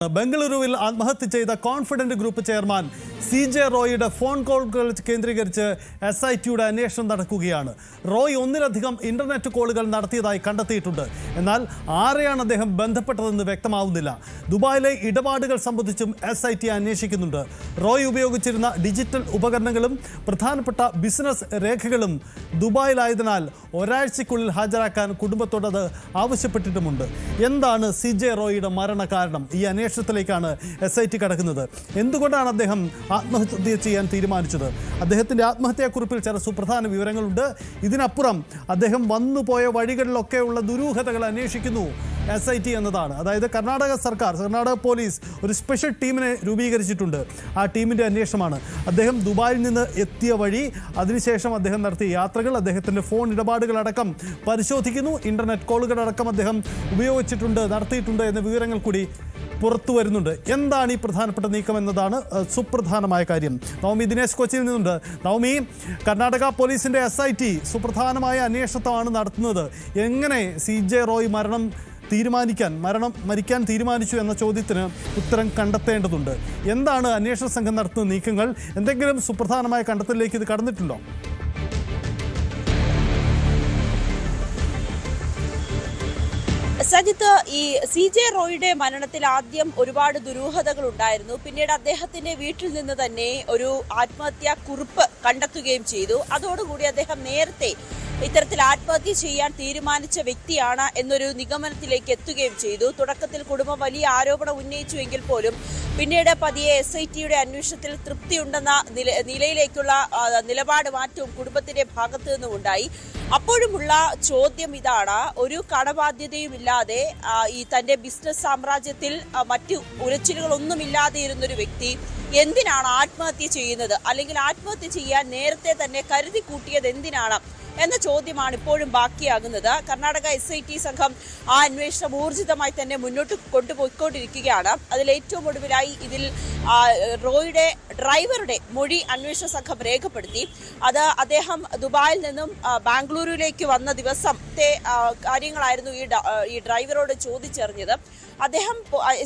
ബംഗളൂരുവിൽ ആത്മഹത്യ ചെയ്ത കോൺഫിഡന്റ് ഗ്രൂപ്പ് ചെയർമാൻ CJ റോയിയുടെ ഫോൺ കോളുകൾ കേന്ദ്രീകരിച്ച് SITയുടെ അന്വേഷണം നടക്കുകയാണ്. റോയ് ഒന്നിലധികം ഇന്റർനെറ്റ് കോളുകൾ നടത്തിയതായി കണ്ടെത്തിയിട്ടുണ്ട്. എന്നാൽ ആരെയാണ് അദ്ദേഹം ബന്ധപ്പെട്ടതെന്ന് വ്യക്തമാവുന്നില്ല. ദുബായിലെ ഇടപാടുകൾ സംബന്ധിച്ചും SIT അന്വേഷിക്കുന്നുണ്ട്. റോയ് ഉപയോഗിച്ചിരുന്ന ഡിജിറ്റൽ ഉപകരണങ്ങളും പ്രധാനപ്പെട്ട ബിസിനസ് രേഖകളും ദുബായിലായതിനാൽ ഒരാഴ്ചയ്ക്കുള്ളിൽ ഹാജരാക്കാൻ കുടുംബത്തോടത് ആവശ്യപ്പെട്ടിട്ടുമുണ്ട്. എന്താണ് CJ റോയിയുടെ മരണകാരണം? ഈ അന്വേഷണത്തിലേക്കാണ് SIT കടക്കുന്നത്. എന്തുകൊണ്ടാണ് അദ്ദേഹം ആത്മഹത്യ ചെയ്യാൻ തീരുമാനിച്ചത്? അദ്ദേഹത്തിൻ്റെ ആത്മഹത്യാക്കുറിപ്പിൽ ചില സുപ്രധാന വിവരങ്ങളുണ്ട്. ഇതിനപ്പുറം അദ്ദേഹം വന്നുപോയ വഴികളിലൊക്കെയുള്ള ദുരൂഹതകൾ അന്വേഷിക്കുന്നു SIT എന്നതാണ്. അതായത് കർണാടക പോലീസ് ഒരു സ്പെഷ്യൽ ടീമിനെ രൂപീകരിച്ചിട്ടുണ്ട്. ആ ടീമിൻ്റെ അന്വേഷണമാണ്. അദ്ദേഹം ദുബായിൽ നിന്ന് എത്തിയ വഴി, അതിനുശേഷം അദ്ദേഹം നടത്തിയ യാത്രകൾ, അദ്ദേഹത്തിൻ്റെ ഫോൺ ഇടപാടുകളടക്കം പരിശോധിക്കുന്നു. ഇൻ്റർനെറ്റ് കോളുകളടക്കം അദ്ദേഹം നടത്തിയിട്ടുണ്ട് എന്ന വിവരങ്ങൾ കൂടി പുറത്തു വരുന്നുണ്ട്. എന്താണ് ഈ പ്രധാനപ്പെട്ട നീക്കം എന്നതാണ് സുപ്രധാനമായ കാര്യം. നവമി ദിനേശ് കൊച്ചിയിൽ നിന്നുണ്ട്. നവമി, കർണാടക പോലീസിൻ്റെ SIT സുപ്രധാനമായ അന്വേഷണമാണ് നടത്തുന്നത്. എങ്ങനെ CJ റോയ് മരിക്കാൻ തീരുമാനിച്ചു എന്ന ചോദ്യത്തിന് ഉത്തരം കണ്ടെത്തേണ്ടതുണ്ട്. എന്താണ് അന്വേഷണ സംഘം നടത്തുന്ന നീക്കങ്ങൾ? എന്തെങ്കിലും സുപ്രധാനമായ കണ്ടെത്തലിലേക്ക് ഇത് കടന്നിട്ടുണ്ടോ? സജിത്ത്, ഈ CJ റോയിയുടെ മരണത്തിൽ ആദ്യം ഒരുപാട് ദുരൂഹതകൾ ഉണ്ടായിരുന്നു. പിന്നീട് അദ്ദേഹത്തിന്റെ വീട്ടിൽ നിന്ന് തന്നെ ഒരു ആത്മഹത്യാ കുറിപ്പ് കണ്ടെത്തുകയും ചെയ്തു. അതോടുകൂടി അദ്ദേഹം നേരത്തെ ഇത്തരത്തിൽ ആത്മഹത്യ ചെയ്യാൻ തീരുമാനിച്ച വ്യക്തിയാണ് എന്നൊരു നിഗമനത്തിലേക്ക് എത്തുകയും ചെയ്തു. തുടക്കത്തിൽ കുടുംബം വലിയ ആരോപണം ഉന്നയിച്ചുവെങ്കിൽ പോലും പിന്നീട് പതിയെ SITയുടെ അന്വേഷണത്തിൽ തൃപ്തിയുണ്ടെന്ന നിലയിലേക്കുള്ള നിലപാട് മാറ്റവും കുടുംബത്തിന്റെ ഭാഗത്തു നിന്നും ഉണ്ടായി. അപ്പോഴുമുള്ള ചോദ്യം ഇതാണ്: ഒരു കടബാധ്യതയുമില്ലാതെ ഈ തന്റെ ബിസിനസ് സാമ്രാജ്യത്തിൽ മറ്റു ഉലച്ചിലുകളൊന്നുമില്ലാതെ ഇരുന്നൊരു വ്യക്തി എന്തിനാണ് ആത്മഹത്യ ചെയ്യുന്നത്? അല്ലെങ്കിൽ ആത്മഹത്യ ചെയ്യാൻ നേരത്തെ തന്നെ കരുതി കൂട്ടിയത് എന്തിനാണ് എന്ന ചോദ്യമാണ് ഇപ്പോഴും ബാക്കിയാകുന്നത്. കർണാടക SIT സംഘം ആ അന്വേഷണം ഊർജിതമായി തന്നെ മുന്നോട്ട് കൊണ്ടുപോയിക്കൊണ്ടിരിക്കുകയാണ്. അതിൽ ഏറ്റവും ഒടുവിലായി ഇതിൽ റോയിയുടെ ഡ്രൈവറുടെ മൊഴി അന്വേഷണ സംഘം രേഖപ്പെടുത്തി. അത് അദ്ദേഹം ദുബായിൽ നിന്നും ബാംഗ്ലൂരിലേക്ക് വന്ന ദിവസത്തെ കാര്യങ്ങളായിരുന്നു ഈ ഡ്രൈവറോട് ചോദിച്ചറിഞ്ഞത്. അദ്ദേഹം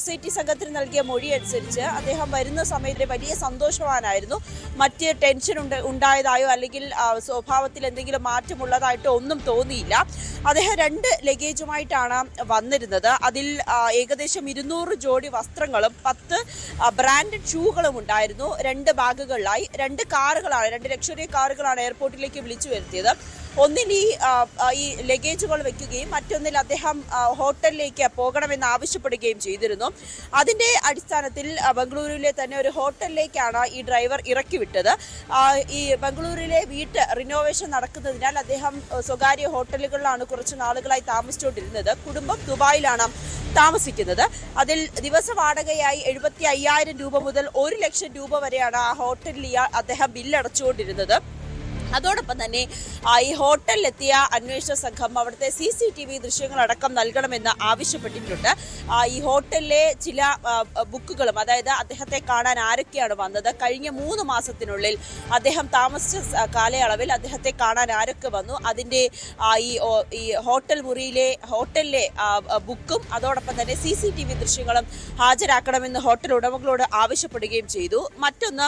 SIT സംഘത്തിന് നൽകിയ മൊഴി അനുസരിച്ച് അദ്ദേഹം വരുന്ന സമയത്ത് വലിയ സന്തോഷവാനായിരുന്നു. മറ്റ് ടെൻഷൻ ഉണ്ടായതായോ അല്ലെങ്കിൽ സ്വഭാവത്തിൽ എന്തെങ്കിലും മാറ്റമുള്ളതായിട്ടോ ഒന്നും തോന്നിയില്ല. അദ്ദേഹം 2 ലഗേജുമായിട്ടാണ് വന്നിരുന്നത്. അതിൽ ഏകദേശം 200 ജോഡി വസ്ത്രങ്ങളും 10 ബ്രാൻഡഡ് ഷൂകളും ഉണ്ടായിരുന്നു. 2 ബാഗുകളിലായി 2 ലക്ഷറി കാറുകളാണ് എയർപോർട്ടിലേക്ക് വിളിച്ചു വരുത്തിയത്. ഒന്നിൽ ഈ ലഗേജുകൾ വെക്കുകയും മറ്റൊന്നിൽ അദ്ദേഹം ഹോട്ടലിലേക്ക് പോകണമെന്ന് ആവശ്യപ്പെടുകയും ചെയ്തിരുന്നു. അതിന്റെ അടിസ്ഥാനത്തിൽ ബംഗളൂരുവിലെ തന്നെ ഒരു ഹോട്ടലിലേക്കാണ് ഈ ഡ്രൈവർ ഇറക്കി വിട്ടത്. ഈ ബംഗളൂരുവിലെ വീട്ട് റിനോവേഷൻ നടക്കുന്നതിനാൽ അദ്ദേഹം സ്വകാര്യ ഹോട്ടലുകളിലാണ് കുറച്ച് നാളുകളായി താമസിച്ചുകൊണ്ടിരുന്നത്. കുടുംബം ദുബായിലാണ് താമസിക്കുന്നത്. അതിൽ ദിവസ വാടകയായി 75,000 രൂപ മുതൽ 1 ലക്ഷം രൂപ വരെയാണ് ആ ഹോട്ടലിൽ അദ്ദേഹം ബില്ലടച്ചുകൊണ്ടിരുന്നത്. അതോടൊപ്പം തന്നെ ഈ ഹോട്ടലിലെത്തിയ അന്വേഷണ സംഘം അവിടുത്തെ CCTV ദൃശ്യങ്ങളടക്കം നൽകണമെന്ന് ആവശ്യപ്പെട്ടിട്ടുണ്ട്. ഈ ഹോട്ടലിലെ ചില ബുക്കുകളും, അതായത് അദ്ദേഹത്തെ കാണാൻ ആരൊക്കെയാണ് വന്നത്, കഴിഞ്ഞ 3 മാസത്തിനുള്ളിൽ അദ്ദേഹം താമസിച്ച കാലയളവിൽ അദ്ദേഹത്തെ കാണാൻ ആരൊക്കെ വന്നു, അതിൻ്റെ ഈ ഹോട്ടലിലെ ബുക്കും അതോടൊപ്പം തന്നെ CCTV ദൃശ്യങ്ങളും ഹാജരാക്കണമെന്ന് ഹോട്ടൽ ഉടമകളോട് ആവശ്യപ്പെടുകയും ചെയ്തു. മറ്റൊന്ന്,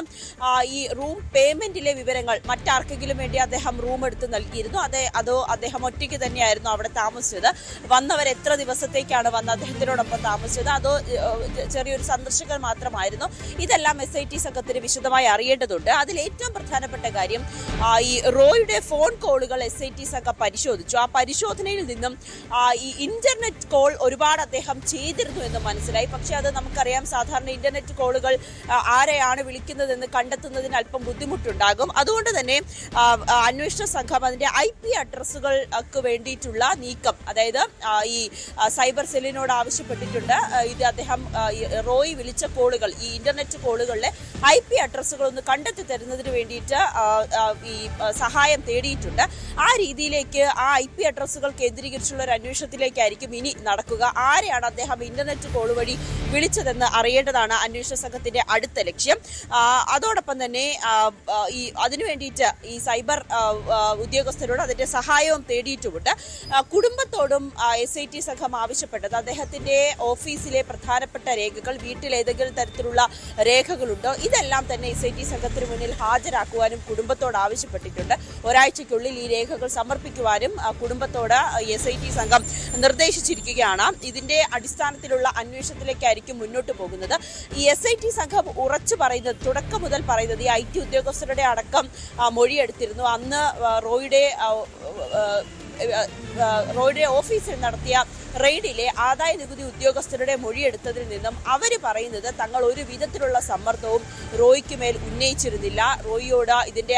ഈ റൂം പേയ്മെന്റിലെ വിവരങ്ങൾ മറ്റാർക്കെങ്കിലും വേണ്ടി അദ്ദേഹം റൂം എടുത്ത് നൽകിയിരുന്നു. അതോ അദ്ദേഹം ഒറ്റയ്ക്ക് തന്നെയായിരുന്നു അവിടെ താമസിച്ചത്? വന്നവർ എത്ര ദിവസത്തേക്കാണ് വന്ന് അദ്ദേഹത്തിനോടൊപ്പം താമസിച്ചത്? അതോ ചെറിയൊരു സന്ദർശകർ മാത്രമായിരുന്നു? ഇതെല്ലാം SIT സംഘത്തിന് വിശദമായി അറിയേണ്ടതുണ്ട്. അതിൽ ഏറ്റവും പ്രധാനപ്പെട്ട കാര്യം, ഈ റോയുടെ ഫോൺ കോളുകൾ SIT സംഘം പരിശോധിച്ചു. ആ പരിശോധനയിൽ നിന്നും ഈ ഇന്റർനെറ്റ് കോൾ ഒരുപാട് അദ്ദേഹം ചെയ്തിരുന്നു എന്ന് മനസ്സിലായി. പക്ഷെ അത് നമുക്കറിയാം, സാധാരണ ഇന്റർനെറ്റ് കോളുകൾ ആരെയാണ് വിളിക്കുന്നതെന്ന് കണ്ടെത്തുന്നതിന് അല്പം ബുദ്ധിമുട്ടുണ്ടാകും. അതുകൊണ്ട് തന്നെ അന്വേഷണ സംഘം അതിന്റെ IP അഡ്രസ്സുകൾക്ക് വേണ്ടിയിട്ടുള്ള നീക്കം, അതായത് ഈ സൈബർ സെല്ലിനോട് ആവശ്യപ്പെട്ടിട്ടുണ്ട്. ഇത് അദ്ദേഹം റോയ് വിളിച്ച കോളുകൾ, ഈ ഇന്റർനെറ്റ് കോളുകളിലെ IP അഡ്രസ്സുകൾ ഒന്ന് കണ്ടെത്തി തരുന്നതിന് വേണ്ടിയിട്ട് ഈ സഹായം തേടിയിട്ടുണ്ട്. ആ രീതിയിലേക്ക് ആ IP അഡ്രസ്സുകൾ കേന്ദ്രീകരിച്ചുള്ള ഒരു അന്വേഷണത്തിലേക്കായിരിക്കും ഇനി നടക്കുക. ആരെയാണ് അദ്ദേഹം ഇന്റർനെറ്റ് കോൾ വഴി വിളിച്ചതെന്ന് അറിയേണ്ടതാണ് അന്വേഷണ സംഘത്തിന്റെ അടുത്ത ലക്ഷ്യം. അതോടൊപ്പം തന്നെ ഈ അതിനു വേണ്ടിയിട്ട് ഈ സൈബർ ഉദ്യോഗസ്ഥരോട് അതിന്റെ സഹായവും തേടിയിട്ടുമുണ്ട്. കുടുംബത്തോടും SIT സംഘം ആവശ്യപ്പെട്ടത് അദ്ദേഹത്തിന്റെ ഓഫീസിലെ പ്രധാനപ്പെട്ട രേഖകൾ, വീട്ടിൽ ഏതെങ്കിലും തരത്തിലുള്ള രേഖകളുണ്ടോ, ഇതെല്ലാം തന്നെ SIT സംഘത്തിന് മുന്നിൽ ഹാജരാക്കുവാനും കുടുംബത്തോട് ആവശ്യപ്പെട്ടിട്ടുണ്ട്. ഒരാഴ്ചയ്ക്കുള്ളിൽ ഈ രേഖകൾ സമർപ്പിക്കുവാനും കുടുംബത്തോട് SIT സംഘം നിർദ്ദേശിച്ചിരിക്കുകയാണ്. ഇതിന്റെ അടിസ്ഥാനത്തിലുള്ള അന്വേഷണത്തിലേക്കായിരിക്കും മുന്നോട്ട് പോകുന്നത്. ഈ SIT സംഘം ഉറച്ചു പറയുന്നത്, തുടക്കം മുതൽ പറയുന്നത്, ഈ IT ഉദ്യോഗസ്ഥരുടെ അടക്കം മൊഴിയെടുത്തിരുന്നു. അന്ന് റോയിയുടെ ഓഫീസിൽ നടത്തിയ റെയ്ഡിലെ ആദായ നികുതി ഉദ്യോഗസ്ഥരുടെ മൊഴിയെടുത്തതിൽ നിന്നും അവർ പറയുന്നത് തങ്ങൾ ഒരു വിധത്തിലുള്ള സമ്മർദ്ദവും റോയിക്ക് മേൽ ഉന്നയിച്ചിരുന്നില്ല. റോയിയോട് ഇതിന്റെ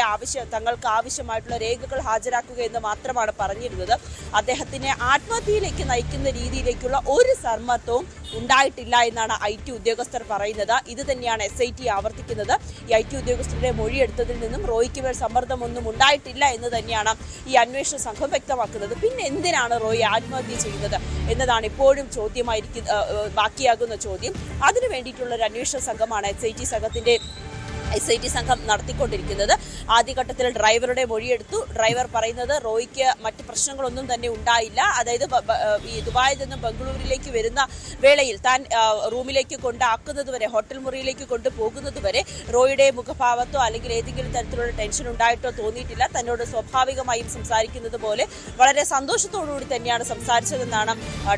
തങ്ങൾക്ക് ആവശ്യമായിട്ടുള്ള രേഖകൾ ഹാജരാക്കുക എന്ന് മാത്രമാണ് പറഞ്ഞിരുന്നത്. അദ്ദേഹത്തിനെ ആത്മഹത്യയിലേക്ക് നയിക്കുന്ന രീതിയിലേക്കുള്ള ഒരു സമ്മർദ്ദവും ഉണ്ടായിട്ടില്ല എന്നാണ് IT ഉദ്യോഗസ്ഥർ പറയുന്നത്. ഇത് തന്നെയാണ് SIT ആവർത്തിക്കുന്നത്. ഈ IT ഉദ്യോഗസ്ഥരുടെ മൊഴിയെടുത്തതിൽ നിന്നും റോയിക്ക് മേൽ സമ്മർദ്ദമൊന്നും ഉണ്ടായിട്ടില്ല എന്ന് തന്നെയാണ് ഈ അന്വേഷണ സംഘം വ്യക്തമാക്കുന്നത്. പിന്നെ എന്തിനാണ് റോയി ആത്മഹത്യ ചെയ്യുന്നത് എന്നതാണ് ഇപ്പോഴും ബാക്കിയാകുന്ന ചോദ്യം. അതിനു വേണ്ടിയിട്ടുള്ള ഒരു അന്വേഷണ സംഘമാണ് SIT സംഘം നടത്തിക്കൊണ്ടിരിക്കുന്നത്. ആദ്യഘട്ടത്തിൽ ഡ്രൈവറുടെ മൊഴിയെടുത്തു. ഡ്രൈവർ പറയുന്നത് റോയിക്ക് മറ്റ് പ്രശ്നങ്ങളൊന്നും തന്നെ ഉണ്ടായില്ല. അതായത് ഈ ദുബായിൽ നിന്നും ബംഗളൂരിലേക്ക് വരുന്ന വേളയിൽ താൻ റൂമിലേക്ക് കൊണ്ടാക്കുന്നതുവരെ, ഹോട്ടൽ മുറിയിലേക്ക് കൊണ്ടുപോകുന്നതുവരെ റോയിയുടെ മുഖഭാവത്തോ അല്ലെങ്കിൽ ഏതെങ്കിലും തരത്തിലുള്ള ടെൻഷൻ ഉണ്ടായിട്ടോ തോന്നിയിട്ടില്ല. തന്നോട് സ്വാഭാവികമായും സംസാരിക്കുന്നത് പോലെ വളരെ സന്തോഷത്തോടുകൂടി തന്നെയാണ് സംസാരിച്ചതെന്നാണ്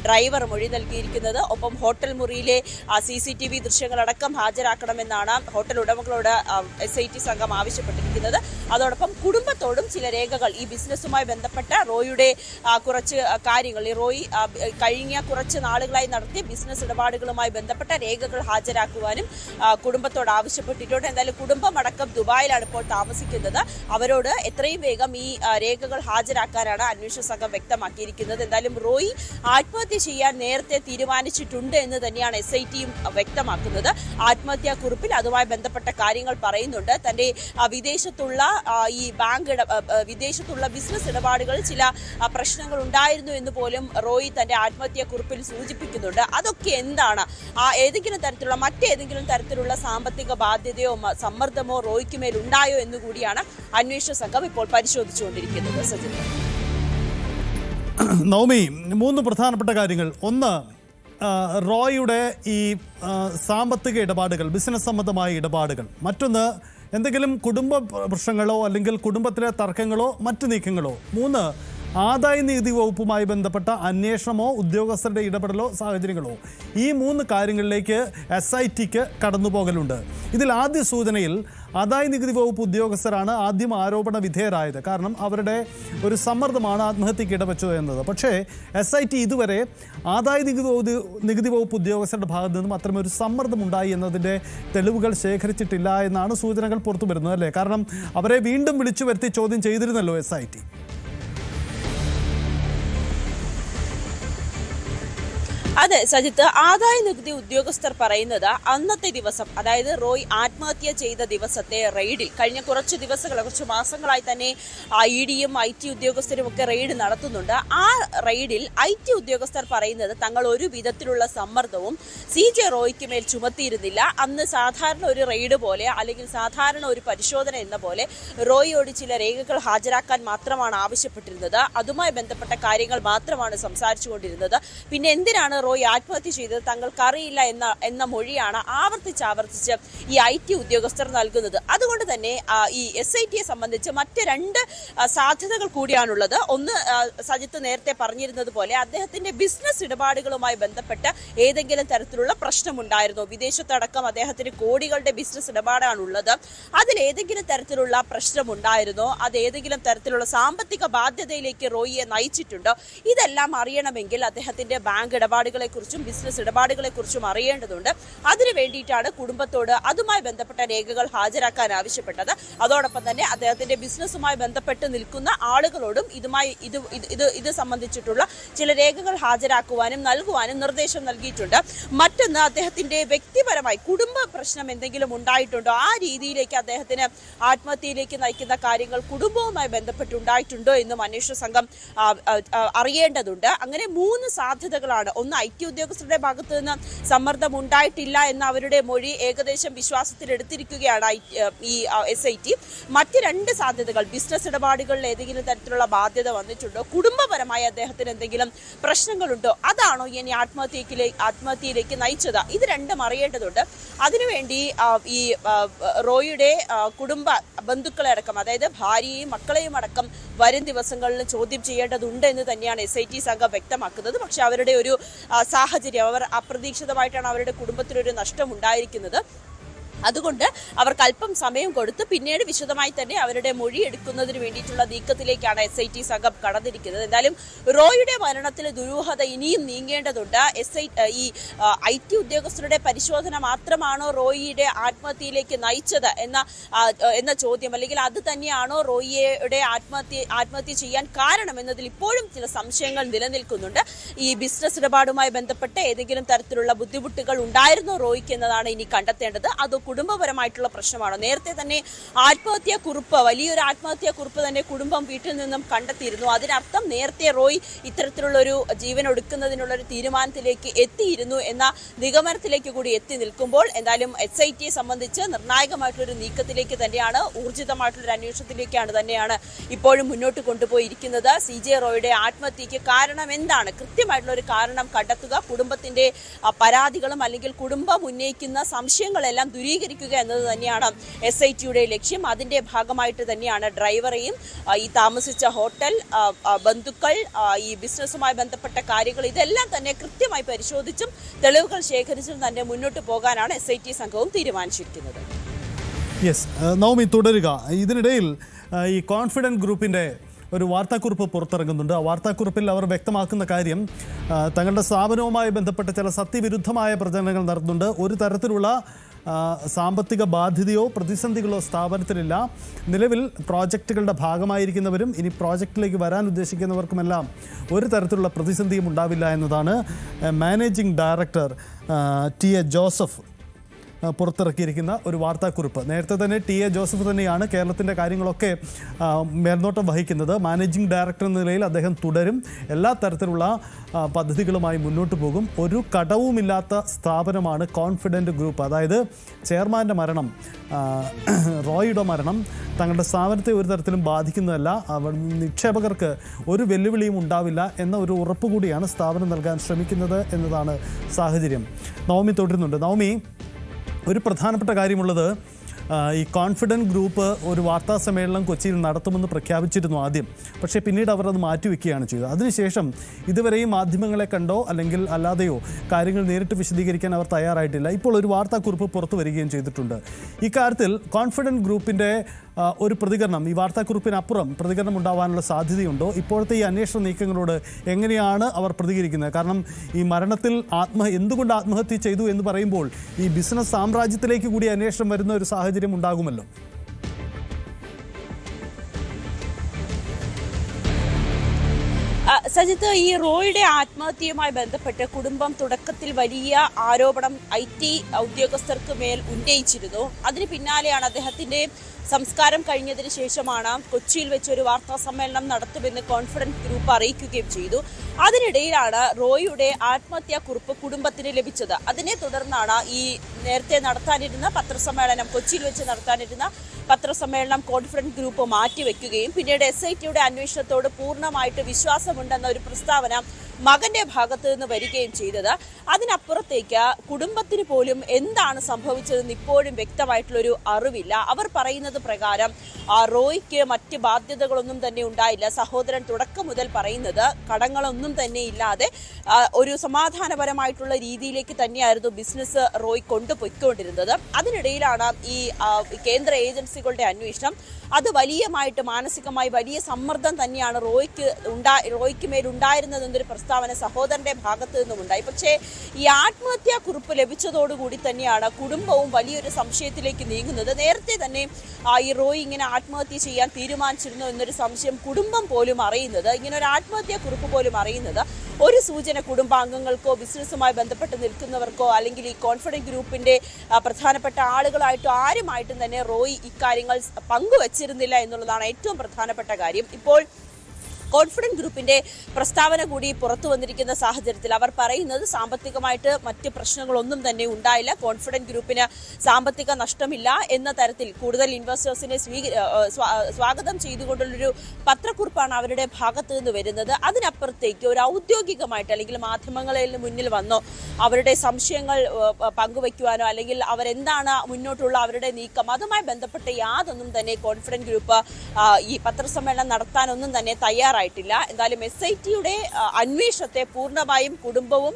ഡ്രൈവർ മൊഴി നൽകിയിരിക്കുന്നത്. ഒപ്പം ഹോട്ടൽ മുറിയിലെ CCTV ദൃശ്യങ്ങളടക്കം ഹാജരാക്കണമെന്നാണ് ഹോട്ടൽ ഉടമകളോട് SIT സംഘം ആവശ്യപ്പെട്ടിരിക്കുന്നത്. അതോടൊപ്പം കുടുംബത്തോടും ചില രേഖകൾ, ഈ ബിസിനസ്സുമായി ബന്ധപ്പെട്ട റോയിയുടെ കുറച്ച് കാര്യങ്ങൾ, ഈ റോയി കഴിഞ്ഞ കുറച്ച് നാളുകളായി നടത്തിയ ബിസിനസ് ഇടപാടുകളുമായി ബന്ധപ്പെട്ട രേഖകൾ ഹാജരാക്കുവാനും കുടുംബത്തോട് ആവശ്യപ്പെട്ടിട്ടുണ്ട്. എന്തായാലും കുടുംബമടക്കം ദുബായിലാണ് ഇപ്പോൾ താമസിക്കുന്നത്. അവരോട് എത്രയും വേഗം ഈ രേഖകൾ ഹാജരാക്കാനാണ് അന്വേഷണ സംഘം വ്യക്തമാക്കിയിരിക്കുന്നത്. എന്തായാലും റോയി ആത്മഹത്യ ചെയ്യാൻ നേരത്തെ തീരുമാനിച്ചിട്ടുണ്ട് എന്ന് തന്നെയാണ് SITയും വ്യക്തമാക്കുന്നത്. ആത്മഹത്യാ കുറിപ്പിൽ അതുമായി ബന്ധപ്പെട്ട കാര്യങ്ങൾ പറയുന്നുണ്ട്. തന്റെ വിദേശത്തുള്ള ബിസിനസ് ഇടപാടുകളിൽ ചില പ്രശ്നങ്ങൾ ഉണ്ടായിരുന്നു എന്ന് പോലും റോയി തന്റെ ആത്മഹത്യാ കുറിപ്പിൽ സൂചിപ്പിക്കുന്നുണ്ട്. അതൊക്കെ എന്താണ്? മറ്റേതെങ്കിലും തരത്തിലുള്ള സാമ്പത്തിക ബാധ്യതയോ സമ്മർദ്ദമോ റോയിക്ക് മേൽ ഉണ്ടായോ എന്നുകൂടിയാണ് അന്വേഷണ സംഘം ഇപ്പോൾ പരിശോധിച്ചുകൊണ്ടിരിക്കുന്നത്. സജിത്, നവമി, 3 പ്രധാനപ്പെട്ട കാര്യങ്ങൾ. ഒന്ന്, റോയിയുടെ ഈ സാമ്പത്തിക ഇടപാടുകൾ, ബിസിനസ് സംബന്ധമായ ഇടപാടുകൾ. മറ്റൊന്ന്, എന്തെങ്കിലും കുടുംബ പ്രശ്നങ്ങളോ അല്ലെങ്കിൽ കുടുംബത്തിലെ തർക്കങ്ങളോ മറ്റു നീക്കങ്ങളോ. 3, ആദായ നികുതി വകുപ്പുമായി ബന്ധപ്പെട്ട അന്വേഷണമോ ഉദ്യോഗസ്ഥരുടെ ഇടപെടലോ സാഹചര്യങ്ങളോ. ഈ 3 കാര്യങ്ങളിലേക്ക് SITക്ക് കടന്നുപോകലുണ്ട്. ഇതിൽ ആദ്യ സൂചനയിൽ ആദായ നികുതി വകുപ്പ് ഉദ്യോഗസ്ഥരാണ് ആദ്യം ആരോപണ വിധേയരായത്. കാരണം അവരുടെ ഒരു സമ്മർദ്ദമാണ് ആത്മഹത്യക്ക് ഇടവെച്ചത് എന്നത്. പക്ഷേ SIT ഇതുവരെ ആദായ നികുതി വകുപ്പ് ഉദ്യോഗസ്ഥരുടെ ഭാഗത്തു നിന്നും അത്തരമൊരു സമ്മർദ്ദം ഉണ്ടായി എന്നതിൻ്റെ തെളിവുകൾ ശേഖരിച്ചിട്ടില്ല എന്നാണ് സൂചനകൾ പുറത്തു വരുന്നത്, അല്ലേ? കാരണം അവരെ വീണ്ടും വിളിച്ചു വരുത്തി ചോദ്യം ചെയ്തിരുന്നല്ലോ SIT. അതെ സജിത്ത്, ആദായ നികുതി ഉദ്യോഗസ്ഥർ പറയുന്നത് അന്നത്തെ ദിവസം, അതായത് റോയ് ആത്മഹത്യ ചെയ്ത ദിവസത്തെ റെയ്ഡിൽ കഴിഞ്ഞ കുറച്ച് മാസങ്ങളായി തന്നെ EDയും IT ഉദ്യോഗസ്ഥരും ഒക്കെ റെയ്ഡ് നടത്തുന്നുണ്ട്. ആ റെയ്ഡിൽ IT ഉദ്യോഗസ്ഥർ പറയുന്നത് തങ്ങൾ ഒരു വിധത്തിലുള്ള സമ്മർദ്ദവും CJ റോയിക്ക് മേൽ ചുമത്തിയിരുന്നില്ല. അന്ന് സാധാരണ ഒരു റെയ്ഡ് പോലെ അല്ലെങ്കിൽ സാധാരണ ഒരു പരിശോധന എന്ന പോലെ റോയിയോട് ചില രേഖകൾ ഹാജരാക്കാൻ മാത്രമാണ് ആവശ്യപ്പെട്ടിരുന്നത്. അതുമായി ബന്ധപ്പെട്ട കാര്യങ്ങൾ മാത്രമാണ് സംസാരിച്ചുകൊണ്ടിരുന്നത്. പിന്നെ എന്തിനാണ് റോയ് ആത്മഹത്യ ചെയ്തത് തങ്ങൾക്കറിയില്ല എന്ന മൊഴിയാണ് ആവർത്തിച്ച് ഈ IT ഉദ്യോഗസ്ഥർ നൽകുന്നത്. അതുകൊണ്ട് തന്നെ ഈ SITയെ സംബന്ധിച്ച് മറ്റ് 2 സാധ്യതകൾ കൂടിയാണുള്ളത്. ഒന്ന്, സജിത്ത് നേരത്തെ പറഞ്ഞിരുന്നത് പോലെ അദ്ദേഹത്തിന്റെ ബിസിനസ് ഇടപാടുകളുമായി ബന്ധപ്പെട്ട് ഏതെങ്കിലും തരത്തിലുള്ള പ്രശ്നമുണ്ടായിരുന്നോ? വിദേശത്തടക്കം അദ്ദേഹത്തിന് കോടികളുടെ ബിസിനസ് ഇടപാടാണുള്ളത്. അതിൽ ഏതെങ്കിലും തരത്തിലുള്ള പ്രശ്നമുണ്ടായിരുന്നോ? അത് ഏതെങ്കിലും തരത്തിലുള്ള സാമ്പത്തിക ബാധ്യതയിലേക്ക് റോയിയെ നയിച്ചിട്ടുണ്ടോ? ഇതെല്ലാം അറിയണമെങ്കിൽ അദ്ദേഹത്തിന്റെ ബാങ്ക് ഇടപാടുകളെക്കുറിച്ചും ബിസിനസ് ഇടപാടുകളെക്കുറിച്ചും അറിയേണ്ടതുണ്ട്. അതിനു വേണ്ടിയിട്ടാണ് കുടുംബത്തോട് അതുമായി ബന്ധപ്പെട്ട രേഖകൾ ഹാജരാക്കാൻ ആവശ്യപ്പെട്ടത്. അതോടൊപ്പം തന്നെ അദ്ദേഹത്തിന്റെ ബിസിനസ്സുമായി ബന്ധപ്പെട്ട് നിൽക്കുന്ന ആളുകളോടും ഇത് സംബന്ധിച്ചിട്ടുള്ള ചില രേഖകൾ ഹാജരാക്കുവാനും നൽകുവാനും നിർദ്ദേശം നൽകിയിട്ടുണ്ട്. മറ്റൊന്ന്, അദ്ദേഹത്തിന്റെ വ്യക്തിപരമായി കുടുംബ പ്രശ്നം എന്തെങ്കിലും ഉണ്ടായിട്ടുണ്ടോ, ആ രീതിയിലേക്ക് അദ്ദേഹത്തിന് ആത്മഹത്യയിലേക്ക് നയിക്കുന്ന കാര്യങ്ങൾ കുടുംബവുമായി ബന്ധപ്പെട്ടുണ്ടായിട്ടുണ്ടോ എന്നും അന്വേഷണ സംഘം അറിയേണ്ടതുണ്ട്. അങ്ങനെ 3 സാധ്യതകളാണ്. ഒന്ന്, IT ഉദ്യോഗസ്ഥരുടെ ഭാഗത്തു നിന്ന് സമ്മർദ്ദം ഉണ്ടായിട്ടില്ല എന്ന അവരുടെ മൊഴി ഏകദേശം വിശ്വാസത്തിലെടുത്തിരിക്കുകയാണ് ഈ SIT. മറ്റ് രണ്ട് സാധ്യതകൾ, ബിസിനസ് ഇടപാടുകളിൽ ഏതെങ്കിലും തരത്തിലുള്ള ബാധ്യത വന്നിട്ടുണ്ടോ, കുടുംബപരമായി അദ്ദേഹത്തിന് എന്തെങ്കിലും പ്രശ്നങ്ങളുണ്ടോ, അതാണോ ഇനി ആത്മഹത്യയിലേക്ക് നയിച്ചത്, ഇത് രണ്ടും അറിയേണ്ടതുണ്ട്. അതിനുവേണ്ടി ഈ റോയിയുടെ കുടുംബ ബന്ധുക്കളെ അടക്കം, അതായത് ഭാര്യയെയും മക്കളെയും അടക്കം വരും ദിവസങ്ങളിൽ ചോദ്യം ചെയ്യേണ്ടതുണ്ട് എന്ന് തന്നെയാണ് SIT സംഘം വ്യക്തമാക്കുന്നത്. പക്ഷെ അവരുടെ ഒരു സാഹചര്യം, അവർ അപ്രതീക്ഷിതമായിട്ടാണ് അവരുടെ കുടുംബത്തിനൊരു നഷ്ടം ഉണ്ടായിരിക്കുന്നത്. അതുകൊണ്ട് അവർക്ക് അല്പം സമയം കൊടുത്ത് പിന്നീട് വിശദമായി തന്നെ അവരുടെ മൊഴി എടുക്കുന്നതിന് വേണ്ടിയിട്ടുള്ള നീക്കത്തിലേക്കാണ് SIT സംഘം കടന്നിരിക്കുന്നത്. എന്തായാലും റോയിയുടെ മരണത്തിൽ ദുരൂഹത ഇനിയും നീങ്ങേണ്ടതുണ്ട്. ഈ IT ഉദ്യോഗസ്ഥരുടെ പരിശോധന മാത്രമാണോ റോയിയുടെ ആത്മഹത്യയിലേക്ക് നയിച്ചത് എന്ന ചോദ്യം, അല്ലെങ്കിൽ അത് തന്നെയാണോ റോയിയുടെ ആത്മഹത്യ ചെയ്യാൻ കാരണം എന്നതിൽ ഇപ്പോഴും ചില സംശയങ്ങൾ നിലനിൽക്കുന്നുണ്ട്. ഈ ബിസിനസ് ഇടപാടുമായി ബന്ധപ്പെട്ട് ഏതെങ്കിലും തരത്തിലുള്ള ബുദ്ധിമുട്ടുകൾ ഉണ്ടായിരുന്നോ റോയിക്ക് എന്നതാണ് ഇനി കണ്ടെത്തേണ്ടത്. അത് കുടുംബപരമായിട്ടുള്ള പ്രശ്നമാണ്. നേരത്തെ തന്നെ വലിയൊരു ആത്മഹത്യാ കുറിപ്പ് തന്നെ കുടുംബം വീട്ടിൽ നിന്നും കണ്ടെത്തിയിരുന്നു. അതിനർത്ഥം നേരത്തെ റോയ് ഇത്തരത്തിലുള്ള ഒരു ജീവൻ ഒടുക്കുന്നതിനുള്ള ഒരു തീരുമാനത്തിലേക്ക് എത്തിയിരുന്നു എന്ന നിഗമനത്തിലേക്ക് കൂടി എത്തി നിൽക്കുമ്പോൾ എന്തായാലും SIT സംബന്ധിച്ച് നിർണായകമായിട്ടുള്ളൊരു നീക്കത്തിലേക്ക് തന്നെയാണ്, ഊർജിതമായിട്ടുള്ളൊരു അന്വേഷണത്തിലേക്കാണ് തന്നെയാണ് ഇപ്പോഴും മുന്നോട്ട് കൊണ്ടുപോയിരിക്കുന്നത്. CJ റോയുടെ ആത്മഹത്യക്ക് കാരണം എന്താണ്, കൃത്യമായിട്ടുള്ള ഒരു കാരണം കണ്ടെത്തുക, കുടുംബത്തിന്റെ പരാതികളും അല്ലെങ്കിൽ കുടുംബം ഉന്നയിക്കുന്ന സംശയങ്ങളെല്ലാം ദൂരീകരിക്കുക എന്നത് തന്നെയാണ് SITയുടെ ലക്ഷ്യം. അതിന്റെ ഭാഗമായിട്ട് തന്നെയാണ് ഡ്രൈവറെയും ഈ താമസിച്ച ഹോട്ടൽ, ബന്ധുക്കൾ, ഈ ബിസിനസ്സുമായി ബന്ധപ്പെട്ട കാര്യങ്ങൾ ഇതെല്ലാം തന്നെ കൃത്യമായി പരിശോധിച്ചും തെളിവുകൾ ശേഖരിച്ചും തന്നെ മുന്നോട്ട് പോകാനാണ് SIT സംഘവും തീരുമാനിച്ചിരിക്കുന്നത്. നവമി തുടരുക. ഇതിനിടയിൽ ഈ കോൺഫിഡന്റ് ഗ്രൂപ്പിന്റെ ഒരു വാർത്താക്കുറിപ്പ് പുറത്തിറങ്ങുന്നുണ്ട്. ആ വാർത്താക്കുറിപ്പിൽ അവർ വ്യക്തമാക്കുന്ന കാര്യം, തങ്ങളുടെ സ്ഥാപനവുമായി ബന്ധപ്പെട്ട് ചില സത്യവിരുദ്ധമായ പ്രചരണങ്ങൾ നടത്തുന്നുണ്ട്. ഒരു തരത്തിലുള്ള സാമ്പത്തിക ബാധ്യതയോ പ്രതിസന്ധികളോ സ്ഥാപനത്തിലില്ല. നിലവിൽ പ്രോജക്റ്റുകളുടെ ഭാഗമായിരിക്കുന്നവരും ഇനി പ്രോജക്റ്റിലേക്ക് വരാൻ ഉദ്ദേശിക്കുന്നവർക്കുമെല്ലാം ഒരു തരത്തിലുള്ള പ്രതിസന്ധിയും ഉണ്ടാവില്ല എന്നതാണ് മാനേജിംഗ് ഡയറക്ടർ TA ജോസഫ് പുറത്തിറക്കിയിരിക്കുന്ന ഒരു വാർത്താക്കുറിപ്പ്. നേരത്തെ തന്നെ TA ജോസഫ് തന്നെയാണ് കേരളത്തിൻ്റെ കാര്യങ്ങളൊക്കെ മേൽനോട്ടം വഹിക്കുന്നത്. മാനേജിംഗ് ഡയറക്ടർ എന്ന നിലയിൽ അദ്ദേഹം തുടരും, എല്ലാ തരത്തിലുള്ള പദ്ധതികളുമായി മുന്നോട്ട് പോകും. ഒരു കടവുമില്ലാത്ത സ്ഥാപനമാണ് കോൺഫിഡൻറ്റ് ഗ്രൂപ്പ്. അതായത് ചെയർമാൻ്റെ മരണം, റോയിയുടെ മരണം തങ്ങളുടെ സ്ഥാപനത്തെ ഒരു തരത്തിലും ബാധിക്കുന്നതല്ല, നിക്ഷേപകർക്ക് ഒരു വെല്ലുവിളിയും ഉണ്ടാവില്ല എന്ന ഒരു ഉറപ്പ് കൂടിയാണ് സ്ഥാപനം നൽകാൻ ശ്രമിക്കുന്നത് എന്നതാണ് സാഹചര്യം. നവമി തുടരുന്നുണ്ട്. നവമി, ഒരു പ്രധാനപ്പെട്ട കാര്യമുള്ളത്, ഈ കോൺഫിഡൻറ്റ് ഗ്രൂപ്പ് ഒരു വാർത്താ സമ്മേളനം കൊച്ചിയിൽ നടത്തുമെന്ന് പ്രഖ്യാപിച്ചിരുന്നു ആദ്യം. പക്ഷേ പിന്നീട് അവർ അത് മാറ്റിവെക്കുകയാണ് ചെയ്തത്. അതിനുശേഷം ഇതുവരെയും മാധ്യമങ്ങളെ കണ്ടോ അല്ലെങ്കിൽ അല്ലാതെയോ കാര്യങ്ങൾ നേരിട്ട് വിശദീകരിക്കാൻ അവർ തയ്യാറായിട്ടില്ല. ഇപ്പോൾ ഒരു വാർത്താക്കുറിപ്പ് പുറത്തു വരികയും ചെയ്തിട്ടുണ്ട്. ഇക്കാര്യത്തിൽ കോൺഫിഡൻറ്റ് ഗ്രൂപ്പിൻ്റെ ഒരു പ്രതികരണം, ഈ വാർത്താക്കുറിപ്പിനപ്പുറം പ്രതികരണം ഉണ്ടാവാനുള്ള സാധ്യതയുണ്ടോ? ഇപ്പോഴത്തെ ഈ അന്വേഷണ നീക്കങ്ങളോട് എങ്ങനെയാണ് അവർ പ്രതികരിക്കുന്നത്? കാരണം ഈ മരണത്തിൽ എന്തുകൊണ്ട് ആത്മഹത്യ ചെയ്തു എന്ന് പറയുമ്പോൾ ഈ ബിസിനസ് സാമ്രാജ്യത്തിലേക്ക് കൂടി അന്വേഷണം വരുന്ന ഒരു സാഹചര്യം ഉണ്ടാകുമല്ലോ. സജിത്ത്, ഈ റോയിയുടെ ആത്മഹത്യയുമായി ബന്ധപ്പെട്ട് കുടുംബം തുടക്കത്തിൽ വലിയ ആരോപണം IT ഉദ്യോഗസ്ഥർക്ക് മേൽ ഉന്നയിച്ചിരുന്നു. അതിന് പിന്നാലെയാണ് അദ്ദേഹത്തിന്റെ സംസ്കാരം കഴിഞ്ഞതിന് ശേഷമാണ് കൊച്ചിയിൽ വെച്ചൊരു വാർത്താ സമ്മേളനം നടത്തുമെന്ന് കോൺഫിഡൻറ്റ് ഗ്രൂപ്പ് അറിയിക്കുകയും ചെയ്തു. അതിനിടയിലാണ് റോയിയുടെ ആത്മഹത്യാ കുറിപ്പ് കുടുംബത്തിന് ലഭിച്ചത്. അതിനെ തുടർന്നാണ് ഈ നേരത്തെ നടത്താനിരുന്ന പത്രസമ്മേളനം, കൊച്ചിയിൽ വെച്ച് നടത്താനിരുന്ന പത്രസമ്മേളനം കോൺഫിഡൻറ്റ് ഗ്രൂപ്പ് മാറ്റിവെക്കുകയും പിന്നീട് SITയുടെ അന്വേഷണത്തോട് പൂർണ്ണമായിട്ട് വിശ്വാസമുണ്ടെന്ന ഒരു പ്രസ്താവന മകന്റെ ഭാഗത്ത് നിന്ന് വരികയും ചെയ്തത്. അതിനപ്പുറത്തേക്ക് കുടുംബത്തിന് പോലും എന്താണ് സംഭവിച്ചതെന്ന് ഇപ്പോഴും വ്യക്തമായിട്ടുള്ളൊരു അറിവില്ല. അവർ പറയുന്നത് പ്രകാരം റോയ്ക്ക് മറ്റ് ബാധ്യതകളൊന്നും തന്നെ ഉണ്ടായില്ല. സഹോദരൻ തുടക്കം മുതൽ പറയുന്നത് കടങ്ങളൊന്നും തന്നെ ഇല്ലാതെ ഒരു സമാധാനപരമായിട്ടുള്ള രീതിയിലേക്ക് തന്നെയായിരുന്നു ബിസിനസ് റോയ് കൊണ്ടുപോയിക്കൊണ്ടിരുന്നത്. അതിനിടയിലാണ് ഈ കേന്ദ്ര ഏജൻസികളുടെ അന്വേഷണം. അത് വലിയമായിട്ട് മാനസികമായി വലിയ സമ്മർദ്ദം തന്നെയാണ് റോയ്ക്ക് മേലുണ്ടായിരുന്നതെന്നൊരു പ്രസ്താവന സഹോദരന്റെ ഭാഗത്തു നിന്നുമുണ്ടായി. പക്ഷേ ഈ ആത്മഹത്യാ കുറിപ്പ് ലഭിച്ചതോടുകൂടി തന്നെയാണ് കുടുംബവും വലിയൊരു സംശയത്തിലേക്ക് നീങ്ങുന്നത്. നേരത്തെ തന്നെ ഈ റോയ് ഇങ്ങനെ ആത്മഹത്യ ചെയ്യാൻ തീരുമാനിച്ചിരുന്നു എന്നൊരു സംശയം കുടുംബം പോലും അറിയുന്നത്, ഇങ്ങനെ ഒരു ആത്മഹത്യാ കുറിപ്പ് പോലും അറിയുന്നത് ഒരു സൂചന കുടുംബാംഗങ്ങൾക്കോ ബിസിനസ്സുമായി ബന്ധപ്പെട്ട് നിൽക്കുന്നവർക്കോ അല്ലെങ്കിൽ ഈ കോൺഫിഡൻറ്റ് ഗ്രൂപ്പിന്റെ പ്രധാനപ്പെട്ട ആളുകളായിട്ടോ ആരുമായിട്ടും തന്നെ റോയ് ഇക്കാര്യങ്ങൾ പങ്കുവച്ചിരുന്നില്ല എന്നുള്ളതാണ് ഏറ്റവും പ്രധാനപ്പെട്ട കാര്യം. ഇപ്പോൾ കോൺഫിഡന്റ് ഗ്രൂപ്പിന്റെ പ്രസ്താവന കൂടി പുറത്തു വന്നിരിക്കുന്ന സാഹചര്യത്തിൽ അവർ പറയുന്നത് സാമ്പത്തികമായിട്ട് മറ്റ് പ്രശ്നങ്ങളൊന്നും തന്നെ ഉണ്ടായില്ല, കോൺഫിഡന്റ് ഗ്രൂപ്പിന് സാമ്പത്തിക നഷ്ടമില്ല എന്ന തരത്തിൽ കൂടുതൽ ഇൻവെസ്റ്റേഴ്സിനെ സ്വാഗതം ചെയ്തുകൊണ്ടുള്ളൊരു പത്രക്കുറിപ്പാണ് അവരുടെ ഭാഗത്തു നിന്ന് വരുന്നത്. അതിനപ്പുറത്തേക്ക് ഒരു ഔദ്യോഗികമായിട്ട് അല്ലെങ്കിൽ മാധ്യമങ്ങളിൽ മുന്നിൽ വന്നോ അവരുടെ സംശയങ്ങൾ പങ്കുവയ്ക്കുവാനോ അല്ലെങ്കിൽ അവരെന്താണ് മുന്നോട്ടുള്ള അവരുടെ നീക്കം അതുമായി ബന്ധപ്പെട്ട യാതൊന്നും തന്നെ കോൺഫിഡന്റ് ഗ്രൂപ്പ് ഈ പത്രസമ്മേളനം നടത്താനൊന്നും തന്നെ തയ്യാറായിട്ടില്ല. എന്തായാലും SITയുടെ അന്വേഷണത്തെ പൂർണ്ണമായും കുടുംബവും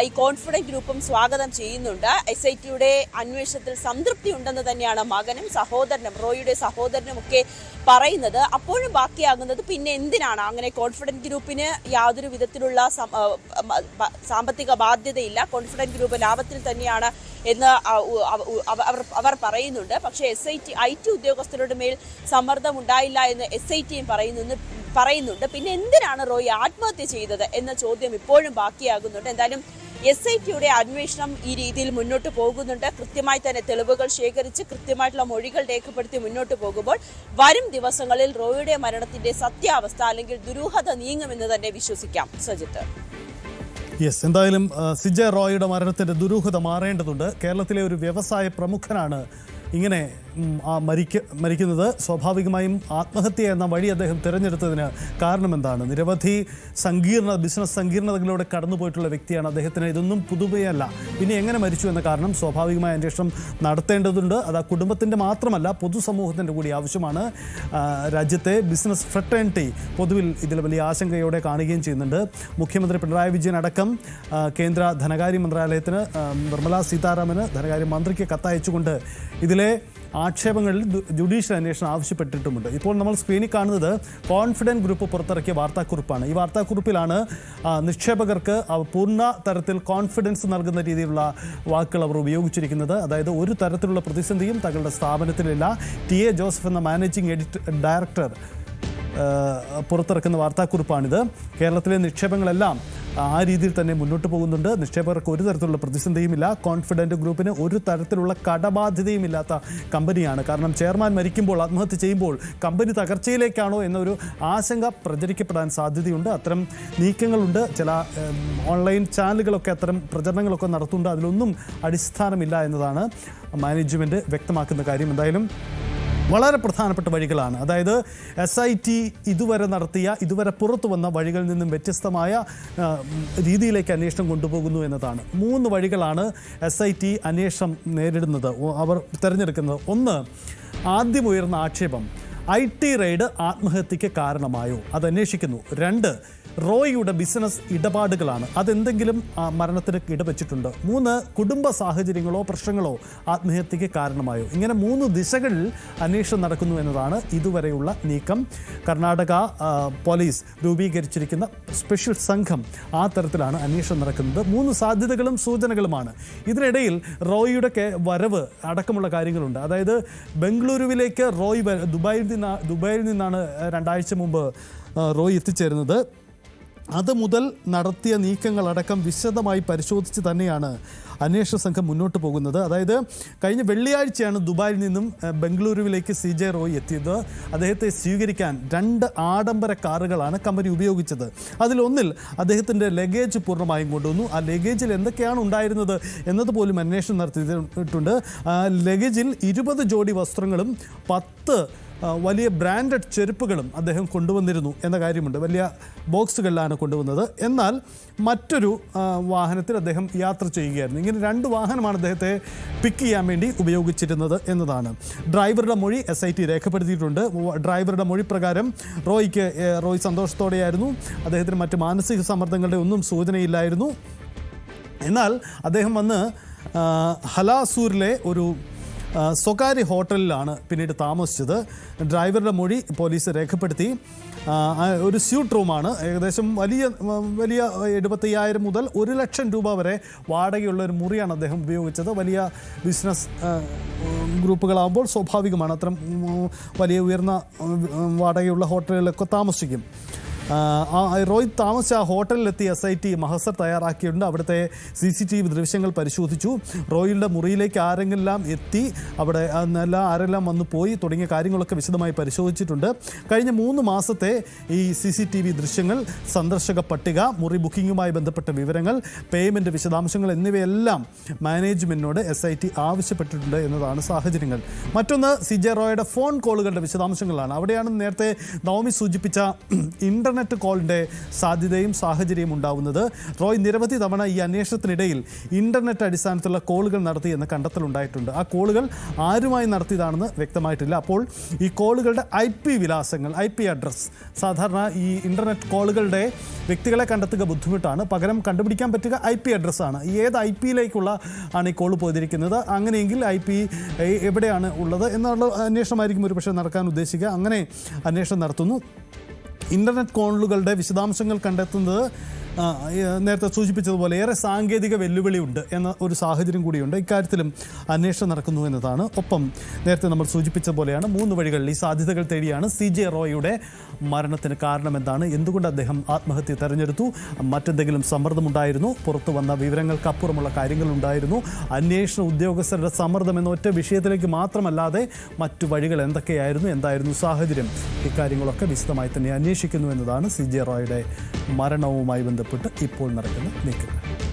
ഈ കോൺഫിഡന്റ് ഗ്രൂപ്പും സ്വാഗതം ചെയ്യുന്നുണ്ട്. SITയുടെ അന്വേഷണത്തിൽ സംതൃപ്തി ഉണ്ടെന്ന് തന്നെയാണ് മകനും സഹോദരനും റോയിയുടെ സഹോദരനും ഒക്കെ പറയുന്നത്. അപ്പോഴും ബാക്കിയാകുന്നത് പിന്നെ എന്തിനാണ് അങ്ങനെ കോൺഫിഡന്റ് ഗ്രൂപ്പിന് യാതൊരു വിധത്തിലുള്ള സാമ്പത്തിക ബാധ്യതയില്ല, കോൺഫിഡന്റ് ഗ്രൂപ്പ് ലാഭത്തിൽ തന്നെയാണ് എന്ന് അവർ പറയുന്നുണ്ട്. പക്ഷേ IT ഉദ്യോഗസ്ഥരുടെ മേൽ സമ്മർദ്ദം ഉണ്ടായില്ല എന്ന് SITയും പറയുന്നുണ്ട്. പിന്നെ എന്തിനാണ് റോയി ആത്മഹത്യ ചെയ്തത് എന്ന ചോദ്യം ഇപ്പോഴും ബാക്കിയാകുന്നുണ്ട്. എന്തായാലും SITയുടെ അന്വേഷണം ഈ രീതിയിൽ മുന്നോട്ട് പോകുന്നുണ്ട്. കൃത്യമായി തന്നെ തെളിവുകൾ ശേഖരിച്ച് കൃത്യമായിട്ടുള്ള മൊഴികൾ രേഖപ്പെടുത്തി മുന്നോട്ട് പോകുമ്പോൾ വരും ദിവസങ്ങളിൽ റോയിയുടെ മരണത്തിന്റെ സത്യാവസ്ഥ അല്ലെങ്കിൽ ദുരൂഹത നീങ്ങുമെന്ന് തന്നെ വിശ്വസിക്കാം. സജിത്ത്. എന്തായാലും സിജെ റോയിയുടെ മരണത്തിന്റെ ദുരൂഹത മാറേണ്ടതുണ്ട്. കേരളത്തിലെ ഒരു വ്യവസായ പ്രമുഖനാണ് ഇങ്ങനെ മരിക്കുന്നത്. സ്വാഭാവികമായും ആത്മഹത്യ എന്ന വഴി അദ്ദേഹം തിരഞ്ഞെടുത്തതിന് കാരണമെന്താണ്? നിരവധി ബിസിനസ് സങ്കീർണതകളിലൂടെ കടന്നുപോയിട്ടുള്ള വ്യക്തിയാണ്. അദ്ദേഹത്തിന് ഇതൊന്നും പുതുമയല്ല. പിന്നെ എങ്ങനെ മരിച്ചു എന്ന കാരണം സ്വാഭാവികമായ അന്വേഷണം നടത്തേണ്ടതുണ്ട്. അത് ആ കുടുംബത്തിൻ്റെ മാത്രമല്ല പൊതുസമൂഹത്തിൻ്റെ കൂടി ആവശ്യമാണ്. രാജ്യത്തെ ബിസിനസ് ഫ്രട്ടേണിറ്റി പൊതുവിൽ ഇതിൽ വലിയ ആശങ്കയോടെ കാണുകയും ചെയ്യുന്നുണ്ട്. മുഖ്യമന്ത്രി പിണറായി വിജയൻ അടക്കം കേന്ദ്ര ധനകാര്യ മന്ത്രാലയത്തിന് നിർമ്മലാ സീതാരാമന് ധനകാര്യ മന്ത്രിക്ക് കത്തയച്ചുകൊണ്ട് ഇതിലെ ആക്ഷേപങ്ങളിൽ ജുഡീഷ്യൽ അന്വേഷണം ആവശ്യപ്പെട്ടിട്ടുമുണ്ട്. ഇപ്പോൾ നമ്മൾ സ്ക്രീനിൽ കാണുന്നത് കോൺഫിഡന്റ് ഗ്രൂപ്പ് പുറത്തിറക്കിയ വാർത്താക്കുറിപ്പാണ്. ഈ വാർത്താക്കുറിപ്പിലാണ് നിക്ഷേപകർക്ക് പൂർണ്ണ തരത്തിൽ കോൺഫിഡൻസ് നൽകുന്ന രീതിയിലുള്ള വാക്കുകൾ അവർ ഉപയോഗിച്ചിരിക്കുന്നത്. അതായത് ഒരു തരത്തിലുള്ള പ്രതിസന്ധിയും തങ്ങളുടെ സ്ഥാപനത്തിലില്ല. TA ജോസഫ് എന്ന മാനേജിംഗ് ഡയറക്ടർ പുറത്തിറക്കുന്ന വാർത്താക്കുറിപ്പാണിത്. കേരളത്തിലെ നിക്ഷേപങ്ങളെല്ലാം ആ രീതിയിൽ തന്നെ മുന്നോട്ട് പോകുന്നുണ്ട്. നിക്ഷേപകർക്ക് ഒരു തരത്തിലുള്ള പ്രതിസന്ധിയുമില്ല. കോൺഫിഡന്റ് ഗ്രൂപ്പിന് ഒരു തരത്തിലുള്ള കടബാധ്യതയും ഇല്ലാത്ത കമ്പനിയാണ്. കാരണം ചെയർമാൻ മരിക്കുമ്പോൾ, ആത്മഹത്യ ചെയ്യുമ്പോൾ കമ്പനി തകർച്ചയിലേക്കാണോ എന്നൊരു ആശങ്ക പ്രചരിക്കപ്പെടാൻ സാധ്യതയുണ്ട്. അത്തരം നീക്കങ്ങളുണ്ട്. ചില ഓൺലൈൻ ചാനലുകളൊക്കെ അത്തരം പ്രചരണങ്ങളൊക്കെ നടത്തുന്നുണ്ട്. അതിലൊന്നും അടിസ്ഥാനമില്ല എന്നതാണ് മാനേജ്മെൻറ്റ് വ്യക്തമാക്കുന്ന കാര്യം. എന്തായാലും വളരെ പ്രധാനപ്പെട്ട വഴികളാണ്. അതായത് SIT ഇതുവരെ പുറത്തു വന്ന വഴികളിൽ നിന്നും വ്യത്യസ്തമായ രീതിയിലേക്ക് അന്വേഷണം കൊണ്ടുപോകുന്നു എന്നതാണ്. 3 വഴികളാണ് SIT അന്വേഷണം നേരിടുന്നത്, അവർ തിരഞ്ഞെടുക്കുന്നത്. ഒന്ന്, ആദ്യം ഉയർന്ന ആക്ഷേപം IT റെയ്ഡ് ആത്മഹത്യയ്ക്ക് കാരണമായോ, അത് അന്വേഷിക്കുന്നു. 2, റോയിയുടെ ബിസിനസ് ഇടപാടുകളാണ്, അതെന്തെങ്കിലും മരണത്തിന് ഇടവച്ചിട്ടുണ്ട്. 3, കുടുംബ സാഹചര്യങ്ങളോ പ്രശ്നങ്ങളോ ആത്മഹത്യയ്ക്ക് കാരണമായോ. ഇങ്ങനെ 3 ദിശകളിൽ അന്വേഷണം നടക്കുന്നു എന്നതാണ് ഇതുവരെയുള്ള നീക്കം. കർണാടക പോലീസ് രൂപീകരിച്ചിരിക്കുന്ന സ്പെഷ്യൽ സംഘം ആ തരത്തിലാണ് അന്വേഷണം നടക്കുന്നത്. 3 സാധ്യതകളും സൂചനകളുമാണ്. ഇതിനിടയിൽ റോയിയുടെ വരവ് അടക്കമുള്ള കാര്യങ്ങളുണ്ട്. അതായത് ബംഗളൂരുവിലേക്ക് റോയ് ദുബായിൽ നിന്നാണ് 2 ആഴ്ച മുമ്പ് റോയ് എത്തിച്ചേരുന്നത്. അത് മുതൽ നടത്തിയ നീക്കങ്ങളടക്കം വിശദമായി പരിശോധിച്ച് തന്നെയാണ് അന്വേഷണ സംഘം മുന്നോട്ട് പോകുന്നത്. അതായത് കഴിഞ്ഞ വെള്ളിയാഴ്ചയാണ് ദുബായിൽ നിന്നും ബംഗളൂരുവിലേക്ക് CJ റോയ് എത്തിയത്. അദ്ദേഹത്തെ സ്വീകരിക്കാൻ 2 ആഡംബര കാറുകളാണ് കമ്പനി ഉപയോഗിച്ചത്. അതിലൊന്നിൽ അദ്ദേഹത്തിൻ്റെ ലഗേജ് പൂർണ്ണമായും കൊണ്ടുവന്നു. ആ ലഗേജിൽ എന്തൊക്കെയാണ് ഉണ്ടായിരുന്നത് എന്നതുപോലും അന്വേഷണം നടത്തിയിട്ടുണ്ട്. ലഗേജിൽ 20 ജോഡി വസ്ത്രങ്ങളും 10 വലിയ ബ്രാൻഡഡ് ചെരുപ്പുകളും അദ്ദേഹം കൊണ്ടുവന്നിരുന്നു എന്ന കാര്യമുണ്ട്. വലിയ ബോക്സുകളിലാണ് കൊണ്ടുവന്നത്. എന്നാൽ മറ്റൊരു വാഹനത്തിൽ അദ്ദേഹം യാത്ര ചെയ്യുകയായിരുന്നു. ഇങ്ങനെ 2 വാഹനമാണ് അദ്ദേഹത്തെ പിക്ക് ചെയ്യാൻ വേണ്ടി ഉപയോഗിച്ചിരുന്നത് എന്നതാണ്. ഡ്രൈവറുടെ മൊഴി SIT രേഖപ്പെടുത്തിയിട്ടുണ്ട്. ഡ്രൈവറുടെ മൊഴി പ്രകാരം റോയ് സന്തോഷത്തോടെയായിരുന്നു. അദ്ദേഹത്തിന് മറ്റ് മാനസിക സമ്മർദ്ദങ്ങളുടെ ഒന്നും സൂചനയില്ലായിരുന്നു. എന്നാൽ അദ്ദേഹം വന്ന് ഹലാസൂരിലെ ഒരു സ്വകാര്യ ഹോട്ടലിലാണ് പിന്നീട് താമസിച്ചത്. ഡ്രൈവറുടെ മൊഴി പോലീസ് രേഖപ്പെടുത്തി. ഒരു സ്യൂട്ട് റൂമാണ്. ഏകദേശം വലിയ 75,000 മുതൽ 1 ലക്ഷം രൂപ വരെ വാടകയുള്ള ഒരു മുറിയാണ് അദ്ദേഹം ഉപയോഗിച്ചത്. വലിയ ബിസിനസ് ഗ്രൂപ്പുകളാകുമ്പോൾ സ്വാഭാവികമാണ് അത്തരം വലിയ ഉയർന്ന വാടകയുള്ള ഹോട്ടലുകളിലൊക്കെ താമസിക്കും. റോയ് താമസിച്ച ആ ഹോട്ടലിലെത്തി SIT മഹസർ തയ്യാറാക്കിയിട്ടുണ്ട്. അവിടുത്തെ CCTV ദൃശ്യങ്ങൾ പരിശോധിച്ചു. റോയിയുടെ മുറിയിലേക്ക് ആരെങ്കിലും എത്തി, അവിടെ ആരെല്ലാം വന്നു പോയി തുടങ്ങിയ കാര്യങ്ങളൊക്കെ വിശദമായി പരിശോധിച്ചിട്ടുണ്ട്. കഴിഞ്ഞ 3 മാസത്തെ ഈ CCTV ദൃശ്യങ്ങൾ, സന്ദർശക പട്ടിക, മുറി ബുക്കിങ്ങുമായി ബന്ധപ്പെട്ട വിവരങ്ങൾ, പേയ്മെൻറ്റ് വിശദാംശങ്ങൾ എന്നിവയെല്ലാം മാനേജ്മെൻറ്റിനോട് SIT ആവശ്യപ്പെട്ടിട്ടുണ്ട് എന്നതാണ് സാഹചര്യങ്ങൾ. മറ്റൊന്ന് CJ റോയുടെ ഫോൺ കോളുകളുടെ വിശദാംശങ്ങളാണ്. അവിടെയാണ് നേരത്തെ നവമി സൂചിപ്പിച്ച ഇൻ്റർനെറ്റ് കോളിൻ്റെ സാധ്യതയും സാഹചര്യവും ഉണ്ടാവുന്നത്. റോയ് നിരവധി തവണ ഈ അന്വേഷണത്തിനിടയിൽ ഇൻ്റർനെറ്റ് അടിസ്ഥാനത്തിലുള്ള കോളുകൾ നടത്തി എന്ന കണ്ടെത്തലുണ്ടായിട്ടുണ്ട്. ആ കോളുകൾ ആരുമായി നടത്തിയതാണെന്ന് വ്യക്തമായിട്ടില്ല. അപ്പോൾ ഈ കോളുകളുടെ IP വിലാസങ്ങൾ, IP അഡ്രസ്സ്, സാധാരണ ഈ ഇൻ്റർനെറ്റ് കോളുകളുടെ വ്യക്തികളെ കണ്ടെത്തുക ബുദ്ധിമുട്ടാണ്. പകരം കണ്ടുപിടിക്കാൻ പറ്റുക IP അഡ്രസ്സാണ്. ഏത് IP-യിലേക്കുള്ള ആണ് ഈ കോൾ പോയിരിക്കുന്നത്, അങ്ങനെയെങ്കിൽ IP എവിടെയാണ് ഉള്ളത് എന്നുള്ള അന്വേഷണമായിരിക്കും ഒരുപക്ഷെ നടക്കാൻ ഉദ്ദേശിക്കുക. അങ്ങനെ അന്വേഷണം നടത്തുന്നു. ഇൻ്റർനെറ്റ് കോളുകളുടെ വിശദാംശങ്ങൾ കണ്ടെത്തുന്നത് നേരത്തെ സൂചിപ്പിച്ചതുപോലെ ഏറെ സാങ്കേതിക വെല്ലുവിളിയുണ്ട് എന്ന ഒരു സാഹചര്യം കൂടിയുണ്ട്. ഇക്കാര്യത്തിലും അന്വേഷണം നടക്കുന്നു എന്നതാണ്. ഒപ്പം നേരത്തെ നമ്മൾ സൂചിപ്പിച്ച പോലെയാണ് 3 വഴികളിൽ ഈ സാധ്യതകൾ തേടിയാണ് CJ റോയിയുടെ മരണത്തിന് കാരണമെന്താണ്, എന്തുകൊണ്ട് അദ്ദേഹം ആത്മഹത്യ തെരഞ്ഞെടുത്തു, മറ്റെന്തെങ്കിലും സമ്മർദ്ദമുണ്ടായിരുന്നു, പുറത്തു വന്ന വിവരങ്ങൾക്കപ്പുറമുള്ള കാര്യങ്ങളുണ്ടായിരുന്നു, അന്വേഷണ ഉദ്യോഗസ്ഥരുടെ സമ്മർദ്ദം എന്ന ഒറ്റ വിഷയത്തിലേക്ക് മാത്രമല്ലാതെ മറ്റു വഴികൾ എന്തൊക്കെയായിരുന്നു, എന്തായിരുന്നു സാഹചര്യം, ഇക്കാര്യങ്ങളൊക്കെ വിശദമായി തന്നെ അന്വേഷിക്കുന്നു എന്നതാണ് CJ റോയിയുടെ മരണവുമായി ബന്ധപ്പെട്ട് ഇപ്പോൾ നടക്കുന്ന നീക്കങ്ങൾ.